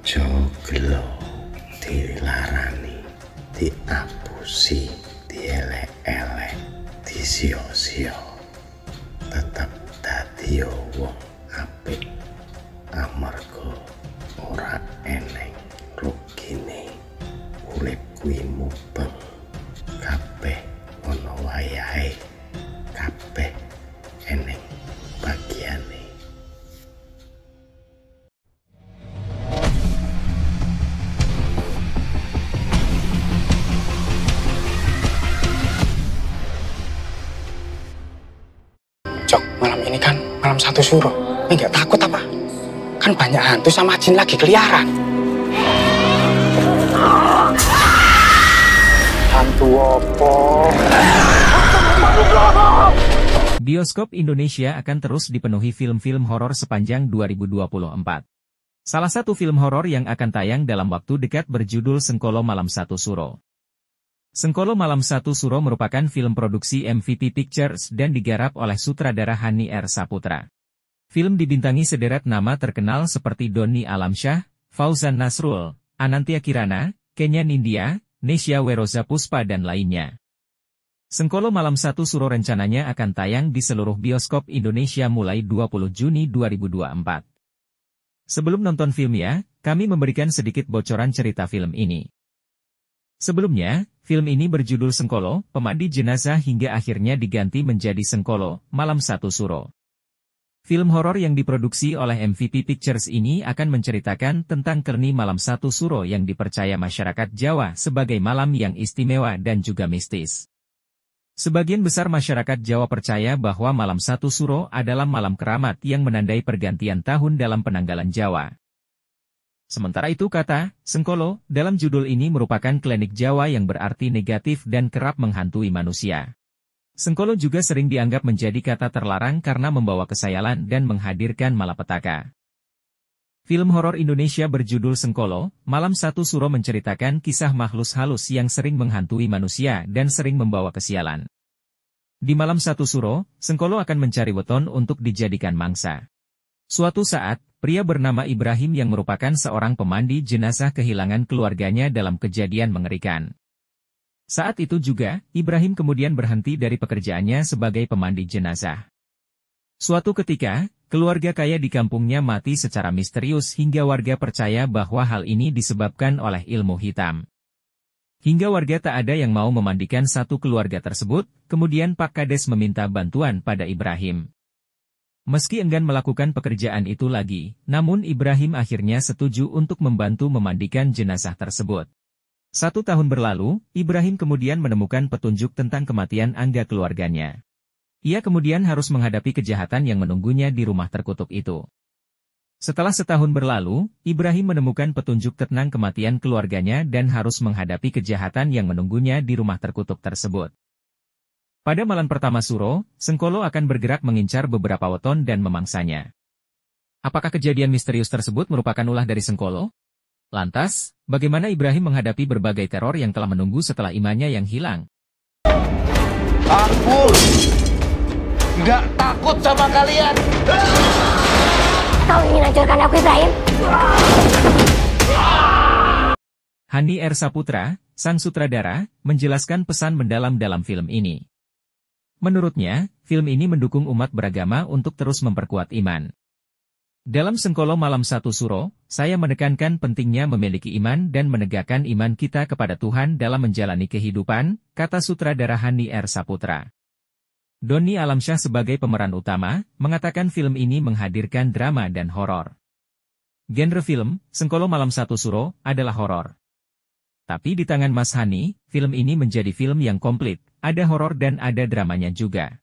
Aja gelo dilarani, diapusi, dielek-elek, disio-sio. Tetep dadi wong apik amarga ora eneng rugine. Urip kuwi mubeng, kabeh ana wayahe, kabeh eneng bagiane. Jok, malam ini kan malam satu suruh. Enggak takut apa? Kan banyak hantu sama jin lagi keliaran. Hantu opo? Bioskop Indonesia akan terus dipenuhi film-film horor sepanjang 2024. Salah satu film horor yang akan tayang dalam waktu dekat berjudul Sengkolo Malam Satu Suro. Sengkolo Malam Satu Suro merupakan film produksi MVP Pictures dan digarap oleh sutradara Hani R. Saputra. Film dibintangi sederet nama terkenal seperti Donni Alamsyah, Fauzan Nasrul, Anantia Kirana, Kenya Nindya, Nesya Weroza Puspa dan lainnya. Sengkolo Malam Satu Suro rencananya akan tayang di seluruh bioskop Indonesia mulai 20 Juni 2024. Sebelum nonton filmnya, kami memberikan sedikit bocoran cerita film ini. Sebelumnya, film ini berjudul Sengkolo, Pemandi Jenazah hingga akhirnya diganti menjadi Sengkolo, Malam Satu Suro. Film horor yang diproduksi oleh MVP Pictures ini akan menceritakan tentang Kerni Malam Satu Suro yang dipercaya masyarakat Jawa sebagai malam yang istimewa dan juga mistis. Sebagian besar masyarakat Jawa percaya bahwa Malam Satu Suro adalah malam keramat yang menandai pergantian tahun dalam penanggalan Jawa. Sementara itu kata Sengkolo dalam judul ini merupakan klinik Jawa yang berarti negatif dan kerap menghantui manusia. Sengkolo juga sering dianggap menjadi kata terlarang karena membawa kesayalan dan menghadirkan malapetaka. Film horor Indonesia berjudul Sengkolo, Malam Satu Suro menceritakan kisah makhluk halus yang sering menghantui manusia dan sering membawa kesialan. Di Malam Satu Suro, Sengkolo akan mencari weton untuk dijadikan mangsa. Suatu saat, pria bernama Ibrahim yang merupakan seorang pemandi jenazah kehilangan keluarganya dalam kejadian mengerikan. Saat itu juga, Ibrahim kemudian berhenti dari pekerjaannya sebagai pemandi jenazah. Suatu ketika, keluarga kaya di kampungnya mati secara misterius hingga warga percaya bahwa hal ini disebabkan oleh ilmu hitam. Hingga warga tak ada yang mau memandikan satu keluarga tersebut, kemudian Pak Kades meminta bantuan pada Ibrahim. Meski enggan melakukan pekerjaan itu lagi, namun Ibrahim akhirnya setuju untuk membantu memandikan jenazah tersebut. 1 tahun berlalu, Ibrahim kemudian menemukan petunjuk tentang kematian angga keluarganya. Ia kemudian harus menghadapi kejahatan yang menunggunya di rumah terkutuk itu. Setelah setahun berlalu, Ibrahim menemukan petunjuk tentang kematian keluarganya dan harus menghadapi kejahatan yang menunggunya di rumah terkutuk tersebut. Pada malam pertama Suro, Sengkolo akan bergerak mengincar beberapa weton dan memangsanya. Apakah kejadian misterius tersebut merupakan ulah dari Sengkolo? Lantas, bagaimana Ibrahim menghadapi berbagai teror yang telah menunggu setelah imannya yang hilang? Aku nggak takut sama kalian. Kau ingin hancurkan aku, Ibrahim? Hani R. Saputra, sang sutradara, menjelaskan pesan mendalam dalam film ini. Menurutnya, film ini mendukung umat beragama untuk terus memperkuat iman. Dalam Sengkolo Malam Satu Suro, saya menekankan pentingnya memiliki iman dan menegakkan iman kita kepada Tuhan dalam menjalani kehidupan, kata sutradara Hani R. Saputra. Donni Alamsyah sebagai pemeran utama, mengatakan film ini menghadirkan drama dan horor. Genre film, Sengkolo Malam Satu Suro, adalah horor. Tapi di tangan Mas Hani, film ini menjadi film yang komplit, ada horor dan ada dramanya juga.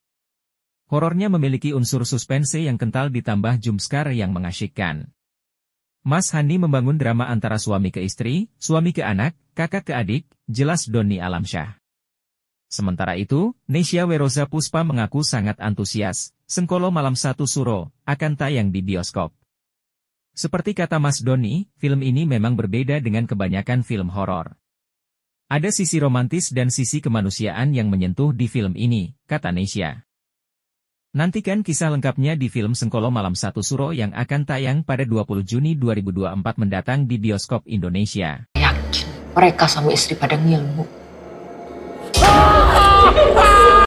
Horornya memiliki unsur suspense yang kental ditambah jumpscare yang mengasyikkan. Mas Hani membangun drama antara suami ke istri, suami ke anak, kakak ke adik, jelas Donni Alamsyah. Sementara itu, Nesya Weroza Puspa mengaku sangat antusias, Sengkolo Malam Satu Suro, akan tayang di bioskop. Seperti kata Mas Donni, film ini memang berbeda dengan kebanyakan film horor. Ada sisi romantis dan sisi kemanusiaan yang menyentuh di film ini, kata Nesya. Nantikan kisah lengkapnya di film Sengkolo Malam Satu Suro yang akan tayang pada 20 Juni 2024 mendatang di bioskop Indonesia. Yakin mereka sama istri pada ngilmu.